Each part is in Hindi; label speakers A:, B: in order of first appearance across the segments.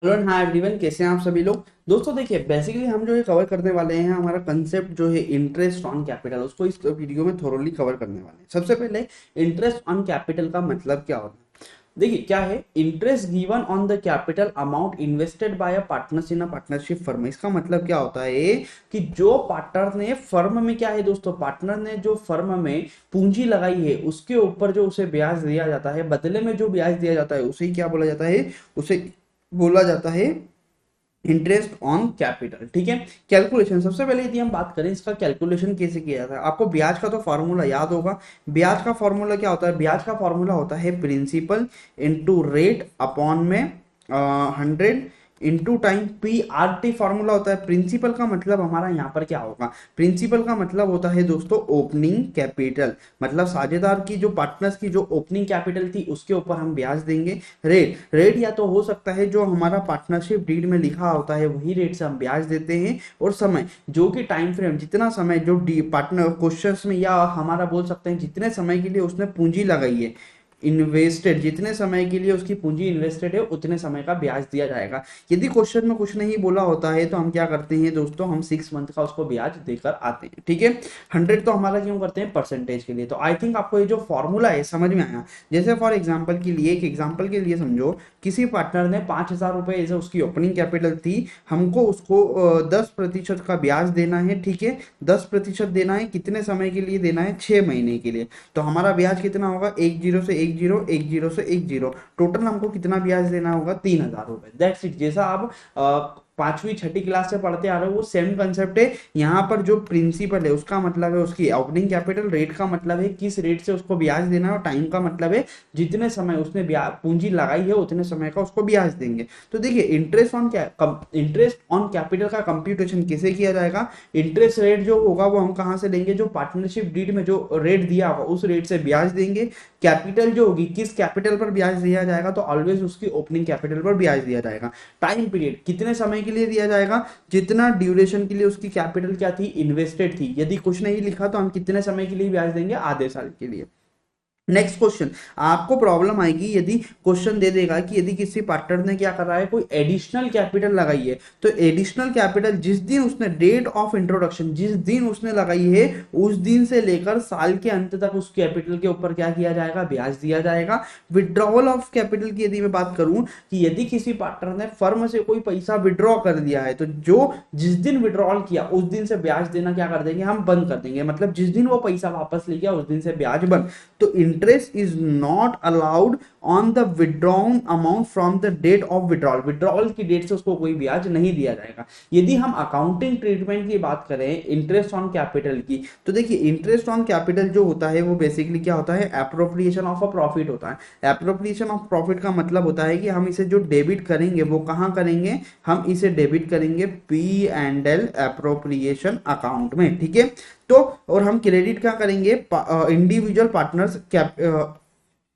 A: हेलो एंड हाय एवरीवन, कैसे हैं आप सभी लोग। दोस्तों देखिए, बेसिकली हम जो है कवर करने वाले हैं, हमारा कंसेप्ट जो है इंटरेस्ट ऑन कैपिटल, उसको इस वीडियो में थोरोली कवर करने वाले हैं। सबसे पहले इंटरेस्ट ऑन कैपिटल का मतलब क्या होता है। देखिए क्या है, interest given on the capital amount invested bye a partners in a partnership firm. इसका मतलब क्या होता है कि जो पार्टनर ने फर्म में, क्या है दोस्तों, पार्टनर ने जो फर्म में पूंजी लगाई है उसके ऊपर जो उसे ब्याज दिया जाता है, बदले में जो ब्याज दिया जाता है उसे ही क्या बोला जाता है, उसे बोला जाता है इंटरेस्ट ऑन कैपिटल। ठीक है। कैलकुलेशन, सबसे पहले यदि हम बात करें इसका कैलकुलेशन कैसे किया जाता है, आपको ब्याज का तो फॉर्मूला याद होगा। ब्याज का फॉर्मूला क्या होता है, ब्याज का फॉर्मूला होता है प्रिंसिपल इनटू रेट अपॉन में 100 into time. P R T formula होता है। प्रिंसिपल का मतलब हमारा यहाँ पर क्या होगा, प्रिंसिपल का मतलब होता है दोस्तों ओपनिंग कैपिटल, मतलब साझेदार की जो पार्टनर्स की जो ओपनिंग कैपिटल थी उसके ऊपर हम ब्याज देंगे। रेट या तो हो सकता है जो हमारा पार्टनरशिप डीड में लिखा होता है वही रेट से हम ब्याज देते हैं। और समय, जो कि टाइम फ्रेम, जितना समय जो डी पार्टनर क्वेश्चंस में, या हमारा बोल सकते हैं जितने समय के लिए उसने पूंजी लगाई है, इन्वेस्टेड, जितने समय के लिए उसकी पूंजी इन्वेस्टेड है उतने समय का ब्याज दिया जाएगा। यदि क्वेश्चन में कुछ नहीं बोला होता है तो हम क्या करते हैं दोस्तों, हम 6 मंथ का उसको ब्याज देकर आते हैं। ठीक है। 100 तो हमारा क्यों करते हैं, परसेंटेज के लिए। तो आई थिंक आपको ये जो फॉर्मूला है समझ में आया। जैसे फॉर एग्जाम्पल के लिए, एक एग्जाम्पल के लिए समझो, किसी पार्टनर ने 5,000 रुपए जो उसकी ओपनिंग कैपिटल थी, हमको उसको 10% का ब्याज देना है। ठीक है। 10% देना है, कितने समय के लिए देना है, 6 महीने के लिए। तो हमारा ब्याज कितना होगा, 10 से 10, 10 से 10, टोटल हमको कितना ब्याज देना होगा, 3,000 रुपए। That's it. जैसा आप पांचवी छठी क्लास से पढ़ते आ रहे हो वो सेम कंसेप्ट है। यहाँ पर जो प्रिंसिपल है उसका मतलब है उसकी ओपनिंग कैपिटल, रेट का मतलब है किस रेट से उसको ब्याज देना है, और टाइम का मतलब है जितने समय उसने पूंजी लगाई है उतने समय का उसको ब्याज देंगे। तो देखिए, इंटरेस्ट ऑन कैपिटल का कंप्यूटेशन कैसे किया जाएगा। इंटरेस्ट रेट जो होगा वो हम कहां से लेंगे, जो पार्टनरशिप डीड में जो रेट दिया होगा उस रेट से ब्याज देंगे। कैपिटल जो होगी, किस कैपिटल पर ब्याज दिया जाएगा, तो ऑलवेज उसकी ओपनिंग कैपिटल पर ब्याज दिया जाएगा। टाइम पीरियड, कितने समय के लिए दिया जाएगा, जितना ड्यूरेशन के लिए उसकी कैपिटल क्या थी, इन्वेस्टेड थी। यदि कुछ नहीं लिखा तो हम कितने समय के लिए ब्याज देंगे, आधे साल के लिए। नेक्स्ट क्वेश्चन, आपको प्रॉब्लम आएगी यदि क्वेश्चन दे देगा कि यदि किसी पार्टनर ने क्या कर रहा है, कोई एडिशनल कैपिटल लगाई है, तो एडिशनल कैपिटल जिस दिन उसने, डेट ऑफ इंट्रोडक्शन, जिस दिन उसने लगाई है उस दिन से लेकर साल के अंत तक उस कैपिटल के ऊपर क्या किया जाएगा, ब्याज दिया जाएगा। विड्रॉवल ऑफ कैपिटल की यदि मैं बात करूं कि यदि किसी पार्टनर ने फर्म से कोई पैसा विड्रॉ कर दिया है, तो जो जिस दिन विड्रॉल किया उस दिन से ब्याज देना क्या कर देंगे, हम बंद कर देंगे। मतलब जिस दिन वो पैसा वापस ले गया उस दिन से ब्याज बंद। तो interest is not allowed on the withdrawn amount from the date of withdrawal, withdrawal की डेट से उसको कोई ब्याज नहीं दिया जाएगा। यदि हम अकाउंटिंग ट्रीटमेंट की बात करें इंटरेस्ट ऑन कैपिटल की, तो देखिए इंटरेस्ट ऑन कैपिटल जो होता है वो बेसिकली क्या होता है, एप्रोप्रिएशन ऑफ अ प्रॉफिट होता है। एप्रोप्रिएशन ऑफ प्रॉफिट का मतलब होता है कि हम इसे जो डेबिट करेंगे वो कहां करेंगे, हम इसे डेबिट करेंगे P&L एप्रोप्रिएशन अकाउंट में। ठीक है। तो और हम क्रेडिट क्या करेंगे, इंडिविजुअल पार्टनर्स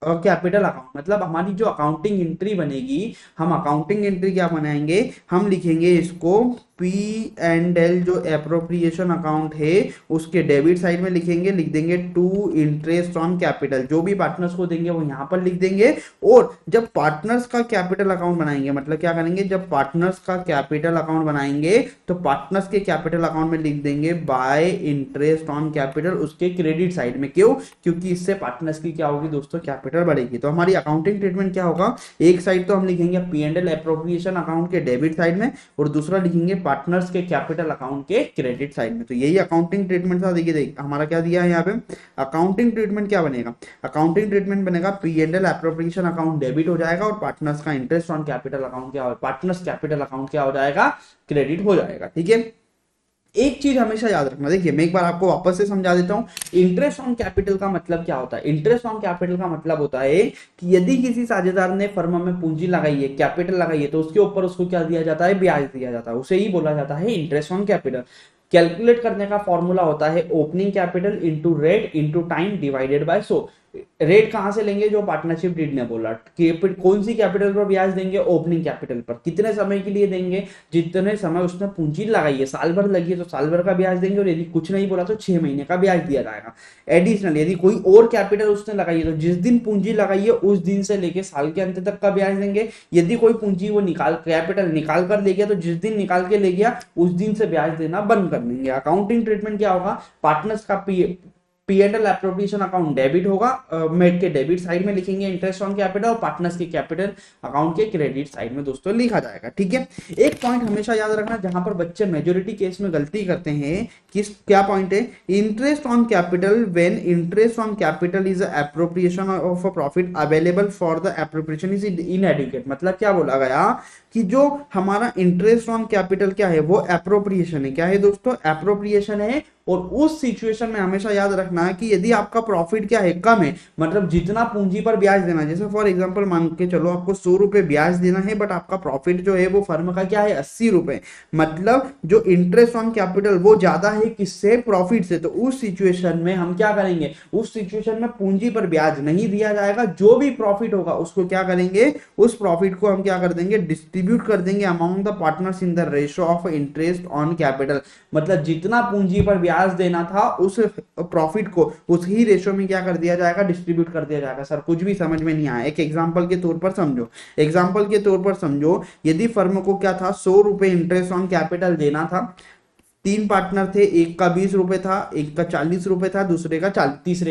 A: कैपिटल अकाउंट। मतलब हमारी जो अकाउंटिंग एंट्री बनेगी, हम अकाउंटिंग एंट्री क्या बनाएंगे, हम लिखेंगे इसको P&L जो एप्रोप्रिएशन अकाउंट है उसके डेबिट साइड में लिखेंगे, लिख देंगे टू इंटरेस्ट ऑन कैपिटल। जो भी पार्टनर्स को देंगे वो यहां पर लिख देंगे। और जब पार्टनर्स का कैपिटल अकाउंट बनाएंगे, मतलब क्या करेंगे, जब पार्टनर्स का कैपिटल अकाउंट बनाएंगे तो पार्टनर्स के कैपिटल अकाउंट में लिख देंगे बाय इंटरेस्ट ऑन कैपिटल उसके क्रेडिट साइड में। क्यों, क्योंकि इससे पार्टनर्स की क्या होगी दोस्तों, कैपिटल बढ़ेगी। तो हमारी अकाउंटिंग ट्रीटमेंट क्या होगा, एक साइड तो हम लिखेंगे P&L एप्रोप्रिएशन अकाउंट के डेबिट साइड में, और दूसरा लिखेंगे पार्टनर्स के कैपिटल अकाउंट के क्रेडिट साइड में। तो यही अकाउंटिंग ट्रीटमेंट था। देखिए हमारा क्या दिया है यहाँ पे, अकाउंटिंग ट्रीटमेंट क्या बनेगा, अकाउंटिंग ट्रीटमेंट बनेगा P&L एप्रोप्रिएशन अकाउंट डेबिट हो जाएगा, और पार्टनर्स का इंटरेस्ट ऑन कैपिटल अकाउंट क्या हो, पार्टनर्स कैपिटल अकाउंट क्या हो जाएगा, क्रेडिट हो जाएगा। ठीक है। एक चीज हमेशा याद रखना, देखिए मैं एक बार आपको वापस से समझा देता हूं, इंटरेस्ट ऑन कैपिटल का मतलब क्या होता है। इंटरेस्ट ऑन कैपिटल का मतलब होता है कि यदि किसी साझेदार ने फर्म में पूंजी लगाई है, कैपिटल लगाई है, तो उसके ऊपर उसको क्या दिया जाता है, ब्याज दिया जाता है। उसे ही बोला जाता है इंटरेस्ट ऑन कैपिटल। कैलकुलेट करने का फॉर्मूला होता है opening capital into rate into time divided by 100। Rate कहां से लेंगे, जो पार्टनरशिप डीड ने बोला। कौन सी कैपिटल पर ब्याज देंगे, ओपनिंग कैपिटल पर। कितने समय के लिए देंगे, जितने समय उसने पूंजी लगाई है, साल भर लगी है तो साल भर का ब्याज देंगे, और यदि कुछ नहीं बोला तो 6 महीने का ब्याज दिया जाएगा। एडिशनल यदि कोई और कैपिटल उसने लगाई है तो जिस दिन पूंजी लगाई है उस दिन से लेके साल के अंत तक का ब्याज देंगे। यदि कोई पूंजी वो कैपिटल निकाल कर ले गया तो जिस दिन निकाल के ले गया उस दिन से ब्याज देना बंद कर देंगे। अकाउंटिंग ट्रीटमेंट क्या होगा, पार्टनर्स का P&L एप्रोप्रिएशन अकाउंट डेबिट होगा, मेड के डेबिट साइड में लिखेंगे इंटरेस्ट ऑन कैपिटल, और पार्टनर्स के कैपिटल अकाउंट के क्रेडिट साइड में दोस्तों लिखा जाएगा। ठीक है, एक पॉइंट हमेशा याद रखना जहां पर बच्चे मेजोरिटी केस में गलती करते हैं, किस क्या पॉइंट है, interest on capital when interest on capital is appropriation of a profit available for the appropriation is inadequate. मतलब क्या बोला गया कि जो हमारा इंटरेस्ट ऑन कैपिटल क्या है, वो एप्रोप्रिएशन है। क्या है दोस्तों, एप्रोप्रिएशन है। और उस सिचुएशन में हमेशा याद रखना है कि यदि आपका प्रॉफिट क्या है, कम है, मतलब जितना पूंजी पर ब्याज देना, जैसे फॉर एग्जांपल मान के चलो आपको 100 रुपए ब्याज देना है, बट आपका प्रॉफिट जो है वो फर्म का क्या है, 80 रुपए, मतलब जो इंटरेस्ट ऑन कैपिटल वो ज्यादा है किससे, प्रॉफिट से। तो उस सिचुएशन में हम क्या करेंगे, उस सिचुएशन में पूंजी पर ब्याज नहीं दिया जाएगा, जो भी प्रॉफिट होगा उसको क्या करेंगे, उस प्रॉफिट को हम क्या कर देंगे, डिस्ट्रीब्यूट कर देंगे among the partners in the ratio of interest on capital. मतलब जितना पूंजी पर ब्याज देना था उस प्रॉफिट को उस ही रेशियो में क्या कर दिया जाएगा, डिस्ट्रीब्यूट कर दिया जाएगा। सर कुछ भी समझ में नहीं आया, एक एग्जांपल के तौर पर समझो। एग्जांपल के तौर पर समझो, यदि फर्म को क्या था, 100 रुपए इंटरेस्ट ऑन कैपिटल देना था, 3 पार्टनर थे, एक का 20 रुपए था, एक का 40 रुपए था, तीसरे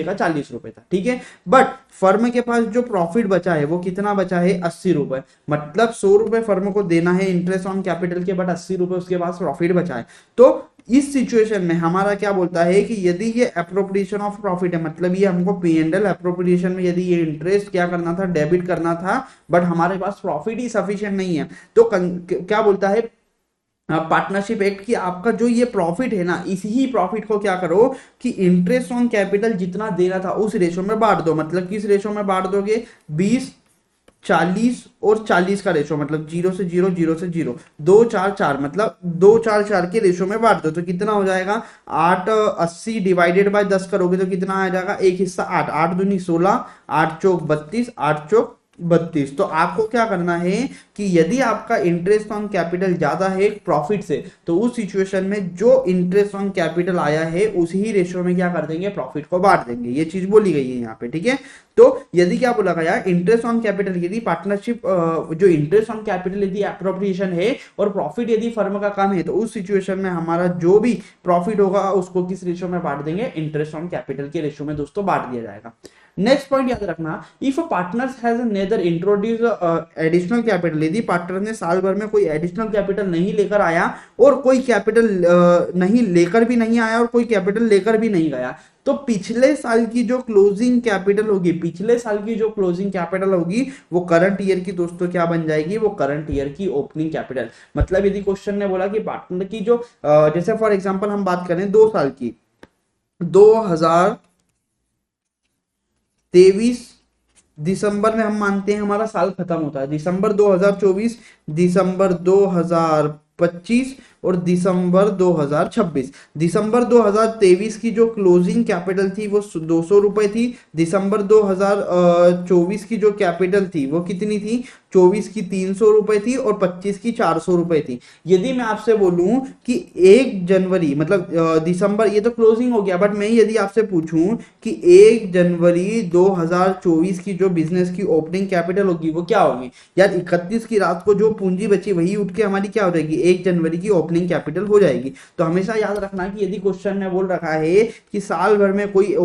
A: का 40 रुपए था। ठीक है, बट फर्म के पास जो प्रॉफिट बचा है वो कितना बचा है, 80 रुपए। मतलब 100 रुपए फर्म को देना है इंटरेस्ट ऑन कैपिटल के, बट 80 रुपए उसके पास प्रॉफिट बचा है। तो इस सिचुएशन में हमारा क्या बोलता है कि यदि ये अप्रोप्रिएशन ऑफ प्रॉफिट है, मतलब ये हमको P&L अप्रोप्रिएशन में यदि ये इंटरेस्ट क्या करना था, डेबिट करना था, बट हमारे पास प्रॉफिट ही सफिशिएंट नहीं है, तो क्या बोलता है पार्टनरशिप एक्ट की, आपका जो ये प्रॉफिट है ना, इसी प्रॉफिट को क्या करो कि इंटरेस्ट ऑन कैपिटल जितना देना था उस रेशो में बांट दो। मतलब किस रेशो में बांट दोगे, 20 40 और 40 का रेशो, मतलब 0 से 0 0 से 0 2 4 4, मतलब 2 4 4 के रेशो में बांट दो। तो कितना हो जाएगा, 8 80 डिवाइडेड बाय 10 करोगे तो कितना आ जाएगा, एक हिस्सा 8, 8 दूनी 16, 8 चौक 32, 8 चौक 32। तो आपको क्या करना है कि यदि आपका इंटरेस्ट ऑन कैपिटल ज्यादा है प्रॉफिट से, तो उस सिचुएशन में जो इंटरेस्ट ऑन कैपिटल आया है उसी रेशियो में क्या कर देंगे, प्रॉफिट को बांट देंगे। ये चीज बोली गई है यहाँ पे। ठीक है, तो यदि क्या बोला गया, इंटरेस्ट ऑन कैपिटल, यदि पार्टनरशिप जो इंटरेस्ट ऑन कैपिटल यदि एप्रोप्रिएशन है और प्रॉफिट यदि फर्म का कम है, तो उस सिचुएशन में हमारा जो भी प्रॉफिट होगा उसको किस रेशियो में बांट देंगे, इंटरेस्ट ऑन कैपिटल के रेशियो में दोस्तों बांट दिया जाएगा। नेक्स्ट पॉइंट याद रखना, if partners has neither introduce additional capital, यदि पार्टनर ने साल भर में कोई एडिशनल कैपिटल नहीं लेकर आया और कोई कैपिटल नहीं लेकर भी नहीं आया और कोई कैपिटल लेकर भी नहीं गया, तो पिछले साल की जो क्लोजिंग कैपिटल होगी, पिछले साल की जो क्लोजिंग कैपिटल होगी वो करंट ईयर की दोस्तों क्या बन जाएगी, वो करंट ईयर की ओपनिंग कैपिटल। मतलब यदि क्वेश्चन ने बोला कि पार्टनर की जो जैसे फॉर एग्जांपल हम बात करें 2 साल की, 2023 दिसंबर में हम मानते हैं हमारा साल खत्म होता है, दिसंबर 2024, दिसंबर 2025 और दिसंबर 2026। दिसंबर 2023 की जो क्लोजिंग कैपिटल थी वो 200 रुपए थी। दिसंबर 2024 की जो कैपिटल थी वो कितनी थी, 24 की 300 रुपए थी और 25 की 400 रुपए थी। यदि मैं आपसे बोलूं कि 1 जनवरी मतलब दिसंबर, ये तो क्लोजिंग हो गया, बट मैं यदि आपसे पूछूं कि 1 जनवरी 2024 की जो बिजनेस की ओपनिंग कैपिटल होगी वो क्या होगी, यार 31 की रात को जो पूंजी बची वही उठ के हमारी क्या हो जाएगी, 1 जनवरी की ओपनिंग कैपिटल हो जाएगी। तो हमेशा याद रखना कि यदि क्वेश्चन ने बोल रखा है कि साल भर में कोई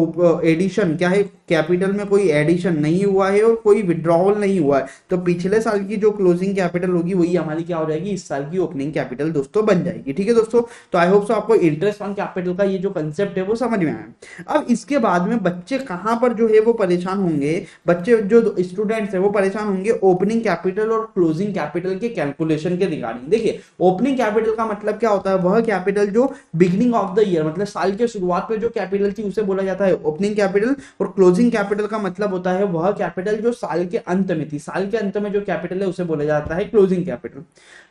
A: एडिशन क्या है, कैपिटल में कोई एडिशन नहीं हुआ है और कोई विड्रॉवल नहीं हुआ है, तो पिछले साल की जो क्लोजिंग कैपिटल होगी वही हमारी क्या हो जाएगी, इस साल की ओपनिंग कैपिटल दोस्तों बन जाएगी। ठीक है दोस्तों, तो आई होप सो आपको इंटरेस्ट ऑन कैपिटल का ये जो कंसेप्ट है वो समझ में आया। अब इसके बाद में बच्चे कहां पर जो है वो परेशान होंगे, बच्चे जो स्टूडेंट्स है वो परेशान होंगे ओपनिंग कैपिटल और क्लोजिंग कैपिटल के कैलकुलेशन के रिगार्डिंग। देखिए ओपनिंग कैपिटल का मतलब क्या होता है, वह कैपिटल जो बिगिनिंग ऑफ द ईयर मतलब साल के शुरुआत में जो कैपिटल थी उसे बोला जाता है ओपनिंग कैपिटल, और क्लोजिंग कैपिटल का मतलब होता है वह कैपिटल जो साल के अंत में थी, साल के अंत में जो कैपिटल है उसे बोला जाता है क्लोजिंग कैपिटल।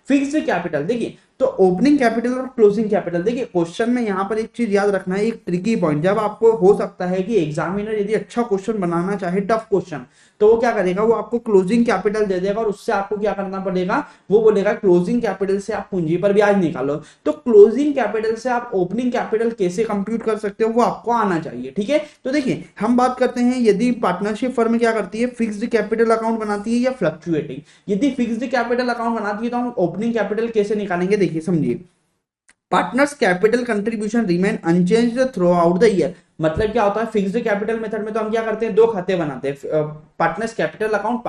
A: फिक्स्ड कैपिटल देखिए, तो ओपनिंग कैपिटल और क्लोजिंग कैपिटल देखिए, क्वेश्चन में यहाँ पर एक चीज याद रखना है, एक ट्रिकी पॉइंट, जब आपको हो सकता है कि एग्जामिनर यदि अच्छा क्वेश्चन बनाना चाहे, टफ क्वेश्चन, तो वो क्या करेगा, वो आपको क्लोजिंग कैपिटल दे देगा और उससे आपको क्या करना पड़ेगा, वो बोलेगा क्लोजिंग कैपिटल से आप पूंजी पर ब्याज निकालो। तो क्लोजिंग कैपिटल से आप ओपनिंग कैपिटल कैसे कंप्यूट कर सकते हो, वो आपको आना चाहिए, ठीक है। तो देखिए हम बात करते हैं, यदि पार्टनरशिप फर्म क्या करती है, फिक्स्ड कैपिटल अकाउंट बनाती है या फ्लक्चुएटिंग। यदि फिक्स्ड कैपिटल अकाउंट बनाती है तो हम ओपनिंग कैपिटल कैसे निकालेंगे, देखिए समझिए। Partners capital contribution remain unchanged through out the year. मतलब क्या होता है, फिक्स्ड कैपिटल मेथड में तो हम क्या करते हैं, दो खाते बनाते हैं, partners capital account,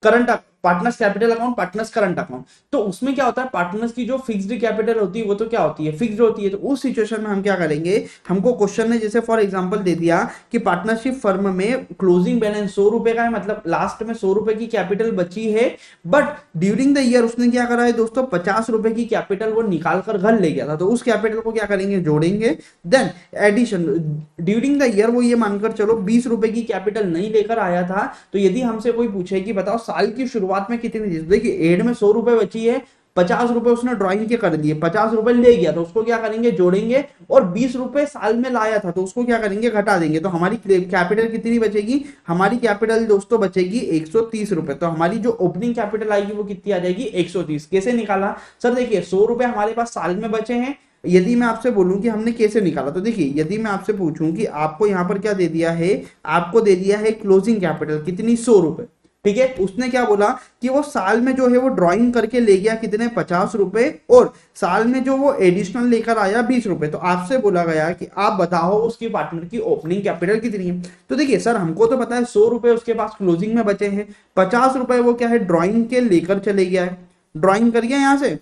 A: current partners capital account, partners current account. तो उसमें क्या होता है, पार्टनर्स की जो फिक्स्ड कैपिटल होती है वो तो क्या होती है, फिक्स्ड होती है। तो उस सिचुएशन में हम क्या करेंगे, हमको क्वेश्चन ने जैसे फॉर एग्जांपल दे दिया कि पार्टनरशिप फर्म में क्लोजिंग बैलेंस 100 रुपए का है, मतलब लास्ट में 100 रुपए की कैपिटल बची है, बट ड्यूरिंग द ईयर उसने क्या करा है दोस्तों, 50 रुपए की कैपिटल वो निकाल कर घर ले गया था। तो उस कैपिटल को क्या करेंगे, जोड़ेंगे। Then addition, during the year वो ये मानकर चलो 20 रुपए की कैपिटल नहीं लेकर आया था। तो यदि हमसे कोई पूछे कि बताओ साल की शुरुआत में कितनी थी, देखिए एड में 100 रुपए बची है, 50 रुपए उसने ड्राइंग के कर दिए, 50 रुपए ले गया, तो उसको क्या करेंगे, जोड़ेंगे। और 20 रुपए साल में लाया था, तो उसको क्या करेंगे, घटा देंगे। तो हमारी कैपिटल कितनी बचेगी, हमारी कैपिटल दोस्तों बचेगी 130 रुपए। तो हमारी जो ओपनिंग कैपिटल आएगी वो कितनी आ जाएगी, 130। कैसे निकाला सर, देखिए 100 रुपए हमारे पास साल में बचे हैं। यदि मैं आपसे बोलूं कि हमने कैसे निकाला, तो देखिए यदि मैं आपसे पूछूं कि आपको यहां पर क्या दे दिया है, आपको दे दिया है क्लोजिंग कैपिटल कितनी, 100 रुपए, ठीक है। उसने क्या बोला कि वो साल में जो है वो ड्राइंग करके ले गया कितने, 50 रुपए, और साल में जो वो एडिशनल लेकर आया 20 रुपए। तो आपसे बोला गया कि आप बताओ उसकी पार्टनर की ओपनिंग कैपिटल कितनी है। तो देखिए सर हमको तो पता है 100 रुपए उसके पास क्लोजिंग में बचे हैं, 50 रुपए वो क्या है ड्राइंग के लेकर चले गया है, ड्राइंग कर गया यहां से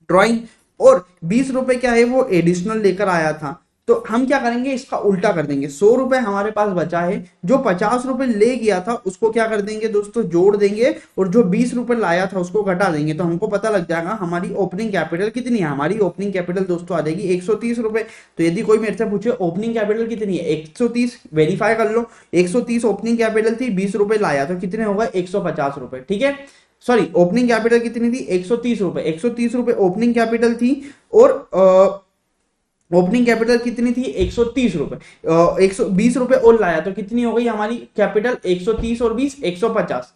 A: ड्राइंग, और 20 रुपए क्या है वो एडिशनल लेकर आया था। तो हम क्या करेंगे, इसका उल्टा कर देंगे। 100 रुपए हमारे पास बचा है, जो 50 रुपए ले गया था उसको क्या कर देंगे दोस्तों, जोड़ देंगे, और जो 20 रुपए लाया था उसको घटा देंगे। तो हमको पता लग जाएगा हमारी ओपनिंग कैपिटल कितनी है। हमारी ओपनिंग कैपिटल दोस्तों आ जाएगी 130 रुपए। तो यदि कोई मेरे से पूछे ओपनिंग कैपिटल कितनी है, 130, वेरीफाई कर लो, 130 ओपनिंग कैपिटल थी, 20 रुपए लाया, तो कितने होगा, 150 रुपए, ठीक है। सॉरी, ओपनिंग कैपिटल कितनी थी, 130 रुपए, 130 रुपए ओपनिंग कैपिटल थी, और ओपनिंग कैपिटल कितनी थी, 130 रुपए, 120 रुपए और लाया, तो कितनी हो गई हमारी कैपिटल, 130 और 20, 150,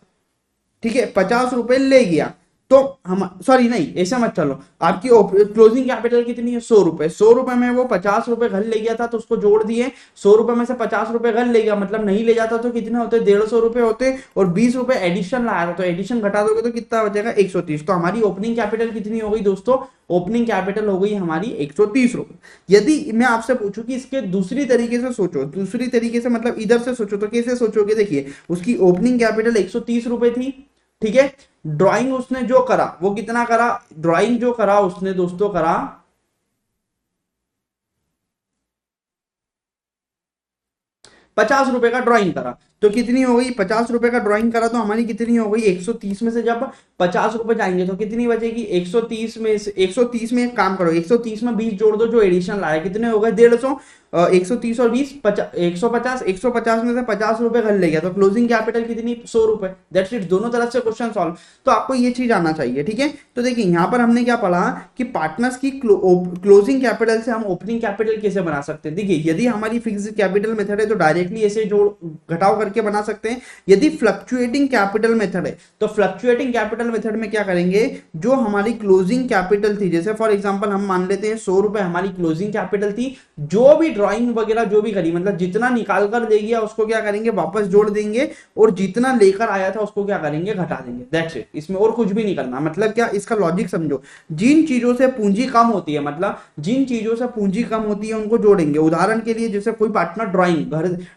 A: ठीक है। 50 रुपए ले गया, तो हम, सॉरी नहीं ऐसा मत चलो, आपकी क्लोजिंग कैपिटल कितनी है, 100 रुपए, 100 रुपए में वो 50 रुपए घर ले गया था, तो उसको जोड़ दिए। 100 रुपए में से 50 रुपए घर ले गया, मतलब नहीं ले जाता तो कितने होते, 150 रुपए होते, और 20 रुपए एडिशन लाया था, तो एडिशन घटा दोगे तो कितना बचेगा, 130। तो हमारी ओपनिंग कैपिटल कितनी हो गई दोस्तों, ओपनिंग कैपिटल हो गई हमारी 130 रुपए। यदि मैं आपसे पूछूं कि इसके दूसरी तरीके से सोचो, दूसरी तरीके से मतलब इधर से सोचो, तो कैसे सोचोगे, देखिए उसकी ओपनिंग कैपिटल 130 रुपए थी, ठीक है। ड्राइंग उसने जो करा वो कितना करा, ड्राइंग जो करा उसने दोस्तों करा 50 रुपए का ड्राइंग करा, तो कितनी हो गई, 50 रुपए का ड्राइंग करा, तो हमारी कितनी हो गई, 130 में से जब 50 रुपए जाएंगे तो कितनी बचेगी, 130 में से, 130 में एक काम करो, 130 में 20 जोड़ दो, जो एडिशन लाया कितने हो गए, 150, 130 और 20, 150, 150 में से 50 रुपए घर ले गया, तो क्लोजिंग कैपिटल कितनी, 100 रुपए। दैट्स इट, दोनों तरफ से क्वेश्चन सॉल्व। तो आपको ये चीज आना चाहिए, ठीक है। तो देखिए यहाँ पर हमने क्या पढ़ा कि पार्टनर्स की क्लोजिंग कैपिटल से हम ओपनिंग कैपिटल कैसे बना सकते हैं। देखिए यदि हमारी फिक्स्ड कैपिटल मेथड है तो डायरेक्टली ऐसे जोड़ घटाव करके बना सकते हैं। यदि फ्लक्चुएटिंग कैपिटल मेथड है तो फ्लक्चुएटिंग कैपिटल मेथड में क्या करेंगे, जो हमारी क्लोजिंग कैपिटल थी, जैसे फॉर एग्जांपल हम मान लेते हैं 100 रुपए हमारी क्लोजिंग कैपिटल थी, जो भी ड्राइंग वगैरह जो भी करी, मतलब जितना निकाल कर ले गया उसको क्या करेंगे, वापस जोड़ देंगे, और जितना लेकर आया था उसको क्या करेंगे, घटा देंगे। दैट्स इट, इसमें और कुछ भी नहीं करना। मतलब क्या, इसका लॉजिक समझो, जिन चीजों से पूंजी कम होती है, मतलब जिन चीजों से पूंजी कम होती है उनको जोड़ेंगे। उदाहरण के लिए जैसे कोई पार्टनर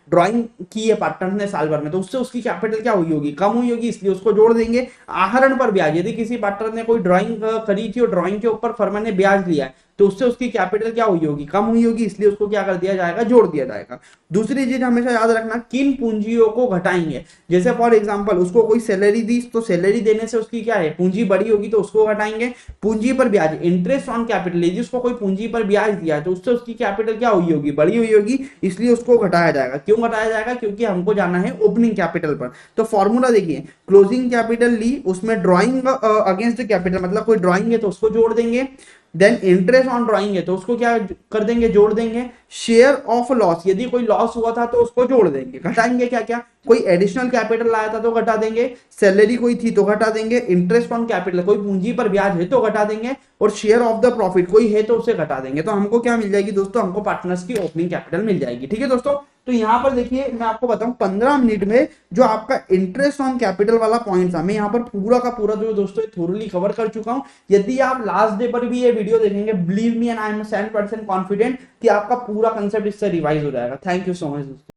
A: ड्राइंग की है पार्टनर ने साल भर में, तो उससे उसकी कैपिटल क्या हुई होगी, कम हुई होगी, इसलिए उसको जोड़ देंगे। आहरण पर ब्याज, यदि किसी पार्टनर ने कोई ड्राइंग करी थी और ड्राइंग के ऊपर फर्म ने ब्याज लिया है, तो उससे उसकी कैपिटल क्या हुई होगी, कम हुई होगी, इसलिए उसको क्या कर दिया जाएगा, जोड़ दिया जाएगा। दूसरी चीज हमेशा याद रखना, किन पूंजियों को घटाएंगे। जैसे फॉर एग्जांपल उसको कोई सैलरी दी, तो सैलरी देने से उसकी क्या है, पूंजी बड़ी होगी तो उसको घटाएंगे। पूंजी पर ब्याज, इंटरेस्ट ऑन कैपिटल, यदि उसको कोई पूंजी पर ब्याज दिया तो उससे उसकी कैपिटल क्या हुई होगी, बड़ी हुई होगी, इसलिए उसको घटाया जाएगा। क्यों घटाया जाएगा, क्योंकि हमको जाना है ओपनिंग कैपिटल पर। तो फॉर्मूला देखिए, क्लोजिंग कैपिटल ली, उसमें ड्रॉइंग अगेंस्ट कैपिटल, मतलब कोई ड्रॉइंग है तो उसको जोड़ देंगे। देन इंटरेस्ट ऑन ड्रॉइंग है तो उसको क्या कर देंगे, जोड़ देंगे। शेयर ऑफ लॉस, यदि कोई लॉस हुआ था तो उसको जोड़ देंगे। घटाएंगे क्या क्या, कोई एडिशनल कैपिटल लाया था तो घटा देंगे, सैलरी कोई थी तो घटा देंगे, इंटरेस्ट ऑन कैपिटल कोई पूंजी पर ब्याज है तो घटा देंगे, और शेयर ऑफ द प्रॉफिट कोई है तो उसे घटा देंगे। तो हमको क्या मिल जाएगी दोस्तों, हमको पार्टनर्स की ओपनिंग कैपिटल मिल जाएगी। ठीक है दोस्तों, तो यहां पर देखिए मैं आपको बताऊं 15 मिनट में जो आपका इंटरेस्ट ऑन कैपिटल वाला पॉइंट था, मैं यहां पर पूरा का पूरा जो दोस्तों थोरली कवर कर चुका हूं। यदि आप लास्ट डे पर भी ये वीडियो देखेंगे, believe me and I am 100% confident कि आपका पूरा कंसेप्ट इससे रिवाइज हो जाएगा। थैंक यू सो मच दोस्तों।